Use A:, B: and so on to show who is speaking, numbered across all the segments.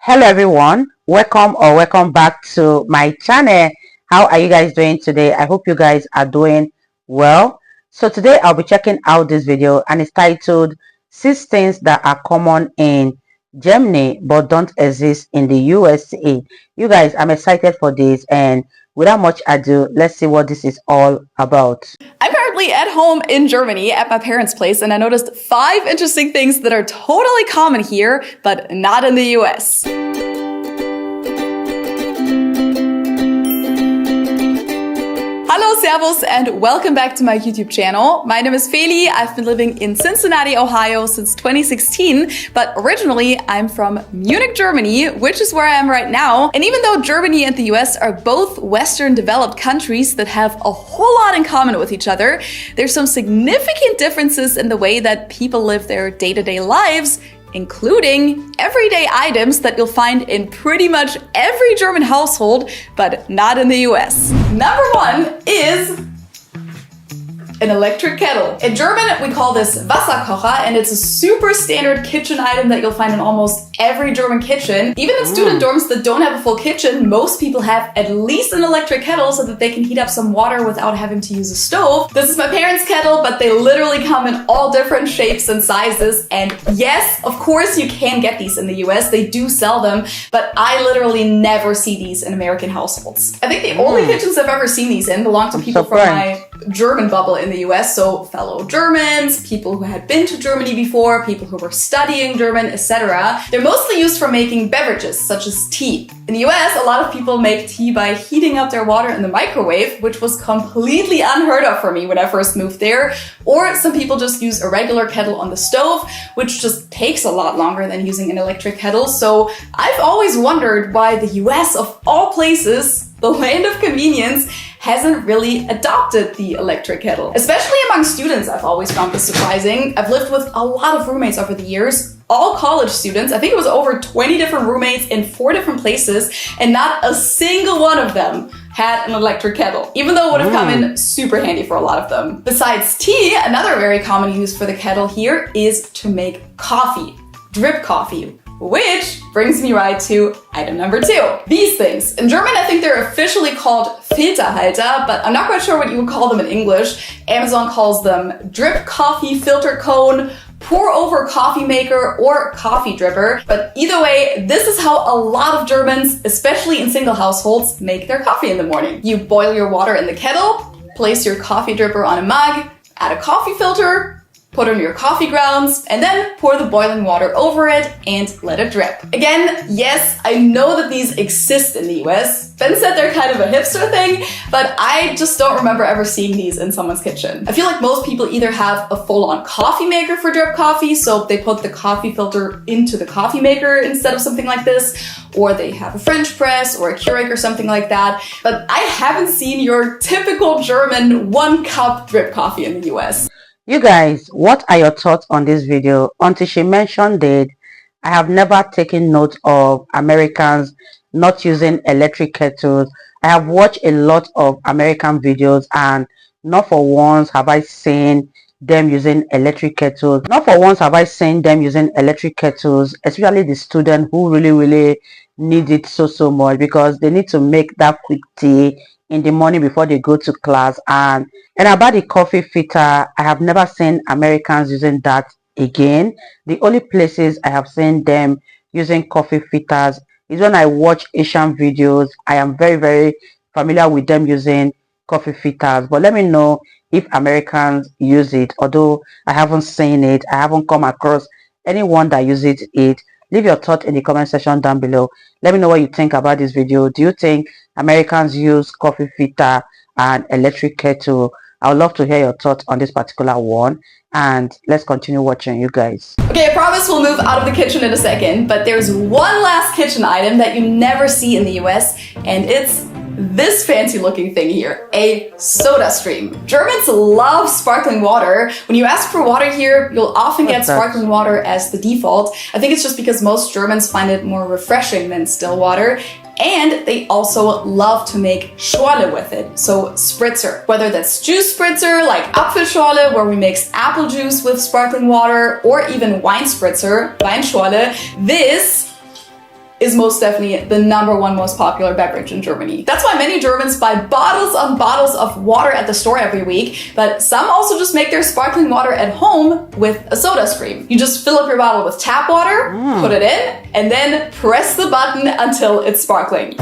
A: Hello everyone, welcome back to my channel. How are you guys doing today? I hope you guys are doing well. So today I'll be checking out this video and it's titled 6 things that are common in Germany but don't exist in the USA. You guys, I'm excited for this, and without much ado, let's see what this is all about.
B: I'm currently at home in Germany at my parents' place, and I noticed 5 interesting things that are totally common here, but not in the US. Hallo, servus, and welcome back to my YouTube channel. My name is Feli. I've been living in Cincinnati, Ohio since 2016, but originally I'm from Munich, Germany, which is where I am right now. And even though Germany and the US are both Western developed countries that have a whole lot in common with each other, there's some significant differences in the way that people live their day-to-day lives, including everyday items that you'll find in pretty much every German household, but not in the US. Number 1 is an electric kettle. In German, we call this Wasserkocher, and it's a super standard kitchen item that you'll find in almost every German kitchen. Even in student dorms that don't have a full kitchen, most people have at least an electric kettle so that they can heat up some water without having to use a stove. This is my parents' kettle, but they literally come in all different shapes and sizes. And yes, of course you can get these in the US. They do sell them, but I literally never see these in American households. I think the only kitchens I've ever seen these in belong to people from my German bubble in the US, so fellow Germans, people who had been to Germany before, people who were studying German, etc. They're mostly used for making beverages, such as tea. In the US, a lot of people make tea by heating up their water in the microwave, which was completely unheard of for me when I first moved there. Or some people just use a regular kettle on the stove, which just takes a lot longer than using an electric kettle. So I've always wondered why the US, of all places, the land of convenience, hasn't really adopted the electric kettle. Especially among students, I've always found this surprising. I've lived with a lot of roommates over the years, all college students. I think it was over 20 different roommates in 4 different places, and not a single one of them had an electric kettle, even though it would have come in super handy for a lot of them. Besides tea, another very common use for the kettle here is to make coffee, drip coffee. Which brings me right to item number 2. These things. In German, I think they're officially called Filterhalter, but I'm not quite sure what you would call them in English. Amazon calls them drip coffee filter cone, pour over coffee maker, or coffee dripper. But either way, this is how a lot of Germans, especially in single households, make their coffee in the morning. You boil your water in the kettle, place your coffee dripper on a mug, add a coffee filter, put on your coffee grounds, and then pour the boiling water over it and let it drip. Again, yes, I know that these exist in the US. Ben said they're kind of a hipster thing, but I just don't remember ever seeing these in someone's kitchen. I feel like most people either have a full-on coffee maker for drip coffee, so they put the coffee filter into the coffee maker instead of something like this, or they have a French press or a Keurig or something like that. But I haven't seen your typical German 1-cup drip coffee in the US.
A: You guys, what are your thoughts on this video? Until she mentioned it, I have never taken note of Americans not using electric kettles. I have watched a lot of American videos, and not for once have I seen them using electric kettles. Not for once have I seen them using electric kettles, especially the student who really need it so much, because they need to make that quick tea in the morning before they go to class. And about the coffee filter, I have never seen Americans using that again. The only places I have seen them using coffee filters is when I watch Asian videos. I am very familiar with them using coffee filters, but let me know if Americans use it. Although I haven't seen it, I haven't come across anyone that uses it. Leave your thought in the comment section down below. Let me know what you think about this video. Do you think Americans use coffee filter and electric kettle? I would love to hear your thoughts on this particular one, and let's continue watching, you guys.
B: Okay, I promise we'll move out of the kitchen in a second, but there's one last kitchen item that you never see in the US, and it's this fancy looking thing here, a soda stream. Germans love sparkling water. When you ask for water here, you'll often get sparkling water as the default. I think it's just because most Germans find it more refreshing than still water. And they also love to make Schorle with it, so spritzer. Whether that's juice spritzer like Apfelschorle, where we mix apple juice with sparkling water, or even wine spritzer, Weinschorle, this is most definitely the #1 most popular beverage in Germany. That's why many Germans buy bottles on bottles of water at the store every week, but some also just make their sparkling water at home with a soda stream. You just fill up your bottle with tap water, put it in, and then press the button until it's sparkling.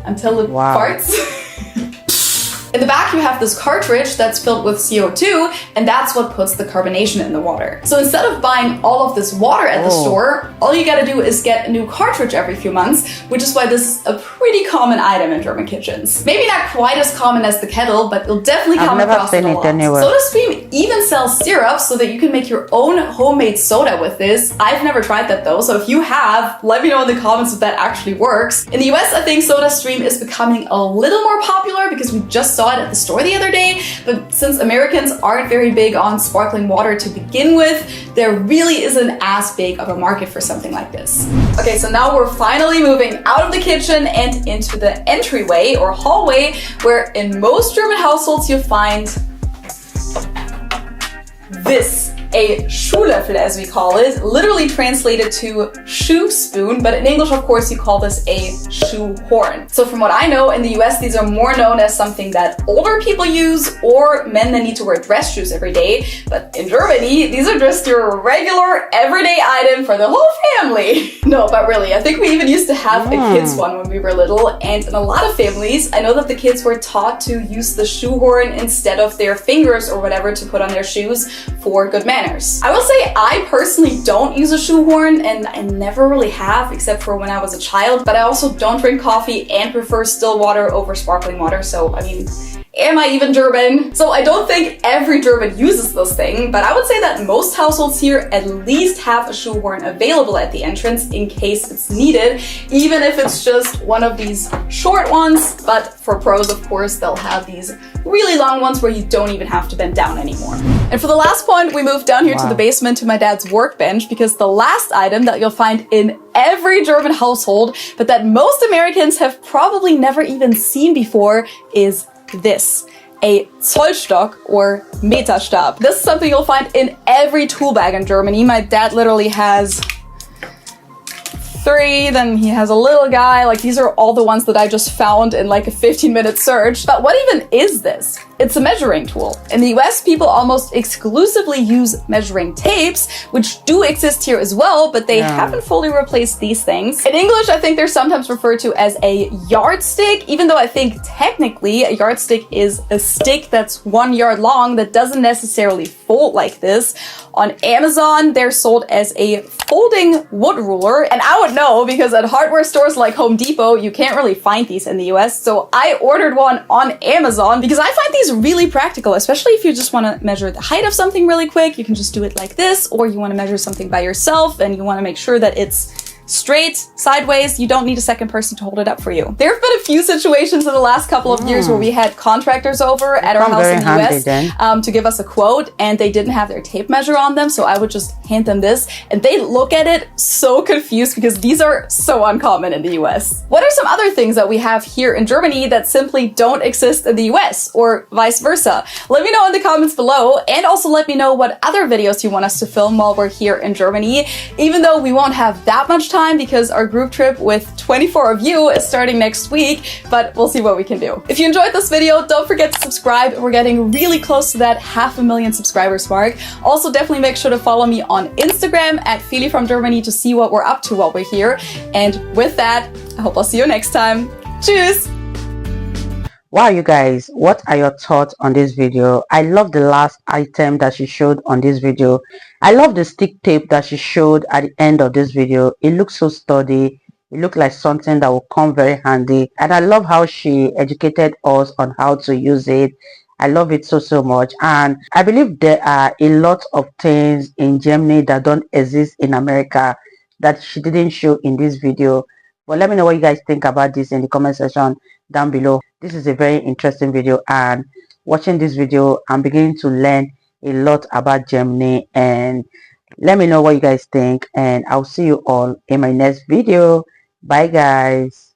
B: Until it farts. In the back, you have this cartridge that's filled with CO2, and that's what puts the carbonation in the water. So instead of buying all of this water at the store, all you gotta do is get a new cartridge every few months, which is why this is a pretty common item in German kitchens. Maybe not quite as common as the kettle, but you'll definitely come across it a lot. SodaStream even sells syrup so that you can make your own homemade soda with this. I've never tried that though, so if you have, let me know in the comments if that actually works. In the US, I think SodaStream is becoming a little more popular because we just saw it at the store the other day, but since Americans aren't very big on sparkling water to begin with, there really isn't as big of a market for something like this. Okay, so now we're finally moving out of the kitchen and into the entryway or hallway, where in most German households you'll find this. A Schuhlöffel, as we call it, literally translated to shoe spoon, but in English, of course, you call this a shoe horn. So from what I know, in the US, these are more known as something that older people use or men that need to wear dress shoes every day. But in Germany, these are just your regular, everyday item for the whole family. No, but really, I think we even used to have a kids one when we were little, and in a lot of families, I know that the kids were taught to use the shoe horn instead of their fingers or whatever to put on their shoes for good manners. I will say I personally don't use a shoehorn, and I never really have except for when I was a child, but I also don't drink coffee and prefer still water over sparkling water, so I mean, am I even German? So I don't think every German uses this thing, but I would say that most households here at least have a shoehorn available at the entrance in case it's needed, even if it's just one of these short ones. But for pros, of course, they'll have these really long ones where you don't even have to bend down anymore. And for the last point, we moved down here to the basement to my dad's workbench, because the last item that you'll find in every German household, but that most Americans have probably never even seen before, is this. A Zollstock or Meterstab. This is something you'll find in every tool bag in Germany. My dad literally has 3, then he has a little guy. Like, these are all the ones that I just found in like a 15-minute search. But what even is this? It's a measuring tool. In the US, people almost exclusively use measuring tapes, which do exist here as well, but they haven't fully replaced these things. In English, I think they're sometimes referred to as a yardstick, even though I think technically a yardstick is a stick that's 1 yard long that doesn't necessarily fold like this. On Amazon, they're sold as a folding wood ruler, and I would know because at hardware stores like Home Depot, you can't really find these in the US, so I ordered one on Amazon because I find these really practical, especially if you just want to measure the height of something really quick. You can just do it like this, or you want to measure something by yourself and you want to make sure that it's straight, sideways. You don't need a second person to hold it up for you. There have been a few situations in the last couple of years where we had contractors over at our house in the US to give us a quote, and they didn't have their tape measure on them, so I would just hand them this, and they look at it so confused because these are so uncommon in the US. What are some other things that we have here in Germany that simply don't exist in the US, or vice versa? Let me know in the comments below, and also let me know what other videos you want us to film while we're here in Germany, even though we won't have that much time because our group trip with 24 of you is starting next week, but we'll see what we can do. If you enjoyed this video, don't forget to subscribe. We're getting really close to that 500,000 subscribers mark. Also, definitely make sure to follow me on Instagram at Feli from Germany to see what we're up to while we're here. And with that, I hope I'll see you next time. Tschüss!
A: Wow, you guys, what are your thoughts on this video? I love the last item that she showed on this video. I love the stick tape that she showed at the end of this video. It looks so sturdy. It looked like something that will come very handy. And I love how she educated us on how to use it. I love it so much. And I believe there are a lot of things in Germany that don't exist in America that she didn't show in this video. But let me know what you guys think about this in the comment section down below. This is a very interesting video, and watching this video I'm beginning to learn a lot about Germany, and let me know what you guys think, and I'll see you all in my next video. Bye guys.